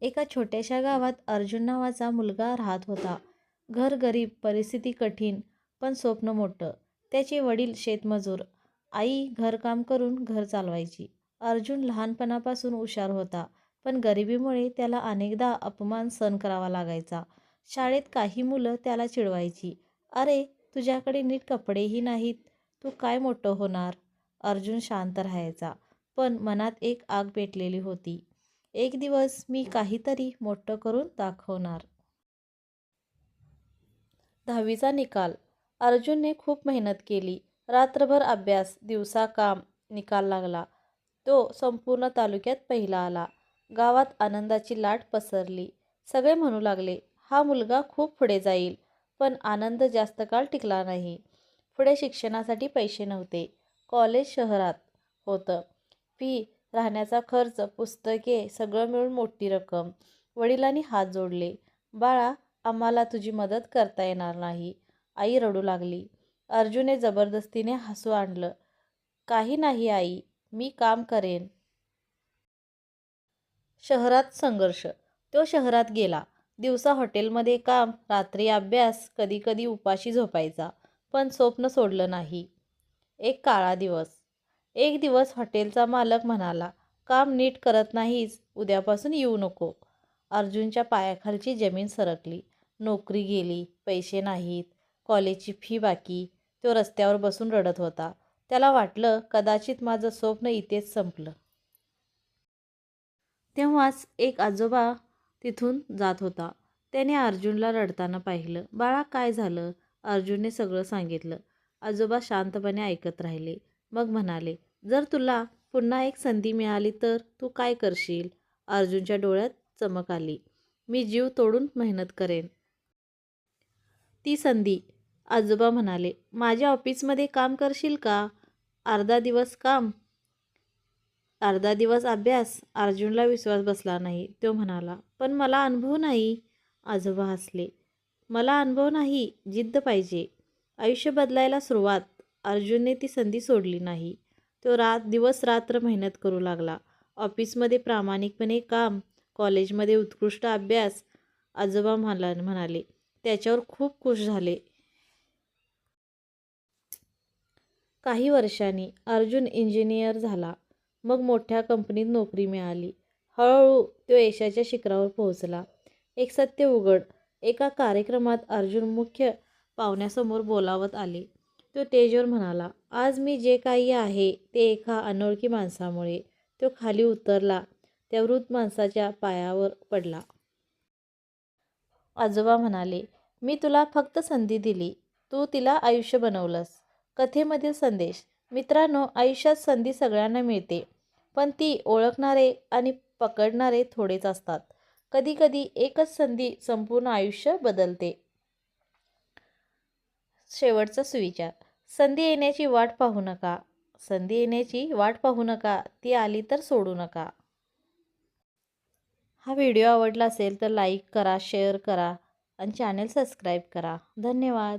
एका छोट्याशा गावात अर्जुन नावाचा मुलगा राहत होता. घर गरीब, परिस्थिती कठीण, पण स्वप्न मोठं. त्याचे वडील शेतमजूर, आई घरकाम करून घर चालवायची. अर्जुन लहानपणापासून हुशार होता, पण गरिबीमुळे त्याला अनेकदा अपमान सहन करावा लागायचा. शाळेत काही मुलं त्याला चिडवायची, "अरे, तुझ्याकडे नीट कपडेही नाहीत, तू काय मोठं होणार?" अर्जुन शांत राहायचा, पण मनात एक आग पेटलेली होती. एक दिवस मी काहीतरी मोठं करून दाखवणार. 10वीचा निकाल. अर्जुनने खूप मेहनत केली. रात्रभर अभ्यास, दिवसा काम. निकाल लागला. तो संपूर्ण तालुक्यात पहिला आला. गावात आनंदाची लाट पसरली. सगळे म्हणू लागले, हा मुलगा खूप पुढे जाईल. पण आनंद जास्त काळ टिकला नाही. पुढे शिक्षणासाठी पैसे नव्हते. कॉलेज शहरात होतं. फी, राहण्याचा खर्च, पुस्तके सगळं मिळून मोठी रक्कम. वडिलांनी हात जोडले. "बाळा, आम्हाला तुझी मदत करता येणार नाही." आई रडू लागली. अर्जुनने जबरदस्तीने हसू आणलं. "काही नाही आई, मी काम करेन." शहरात संघर्ष. तो शहरात गेला. दिवसा हॉटेलमध्ये काम, रात्री अभ्यास, कधीकधी उपाशी झोपायचा. पण स्वप्न सोडलं नाही. एक काळा दिवस. एक दिवस हॉटेलचा मालक म्हणाला, "काम नीट करत नाहीस, उद्यापासून येऊ नको." अर्जुनच्या पायाखालची जमीन सरकली. नोकरी गेली, पैसे नाहीत, कॉलेजची फी बाकी. तो रस्त्यावर बसून रडत होता. त्याला वाटलं, कदाचित माझं स्वप्न इथेच संपलं. तेव्हाच एक आजोबा तिथून जात होता. त्याने अर्जुनला रडताना पाहिलं. "बाळा, काय झालं?" अर्जुनने सगळं सांगितलं. आजोबा शांतपणे ऐकत राहिले. मग म्हणाले, "जर तुला पुन्हा एक संधी मिळाली तर तू काय करशील?" अर्जुनच्या डोळ्यात चमक आली. "मी जीव तोडून मेहनत करेन." "ती संधी?" आजोबा म्हणाले, "माझ्या ऑफिसमध्ये काम करशील का? अर्धा दिवस काम, अर्धा दिवस अभ्यास." अर्जुनला विश्वास बसला नाही. तो म्हणाला, "पण मला अनुभव नाही." आजोबा हसले. "मला अनुभव नाही, जिद्द पाहिजे. आयुष्य बदलायला सुरुवात." अर्जुनने ती संधी सोडली नाही. तो दिवस रात्र मेहनत करू लागला. ऑफिसमध्ये प्रामाणिकपणे काम, कॉलेजमध्ये उत्कृष्ट अभ्यास. आजोबा म्हणाले, त्याच्यावर खूप खुश झाले. काही वर्षांनी अर्जुन इंजिनियर झाला. मग मोठ्या कंपनीत नोकरी मिळाली. हळूहळू तो यशाच्या शिखरावर पोहोचला. एक सत्य उघड. एका कार्यक्रमात अर्जुन मुख्य पाहुण्यासमोर बोलावत आले. तो स्टेजवर म्हणाला, "आज मी जे काही आहे ते एका अनोळखी माणसामुळे." तो खाली उतरला. त्या वृद्ध माणसाच्या पायावर पडला. आजोबा म्हणाले, "मी तुला फक्त संधी दिली. तू तिला आयुष्य बनवलंस." कथेमधील संदेश. मित्रांनो, आयुष्यात संधी सगळ्यांना मिळते, पण ती ओळखणारे आणि पकडणारे थोडेच असतात. कधीकधी एकच संधी संपूर्ण आयुष्य बदलते. शेवटचा सुविचार. संधी येण्याची वाट पाहू नका. संधी येण्याची वाट पाहू नका. ती आली तर सोडू नका. हा व्हिडिओ आवडला असेल तर लाईक करा, शेअर करा आणि चॅनल सबस्क्राईब करा. धन्यवाद.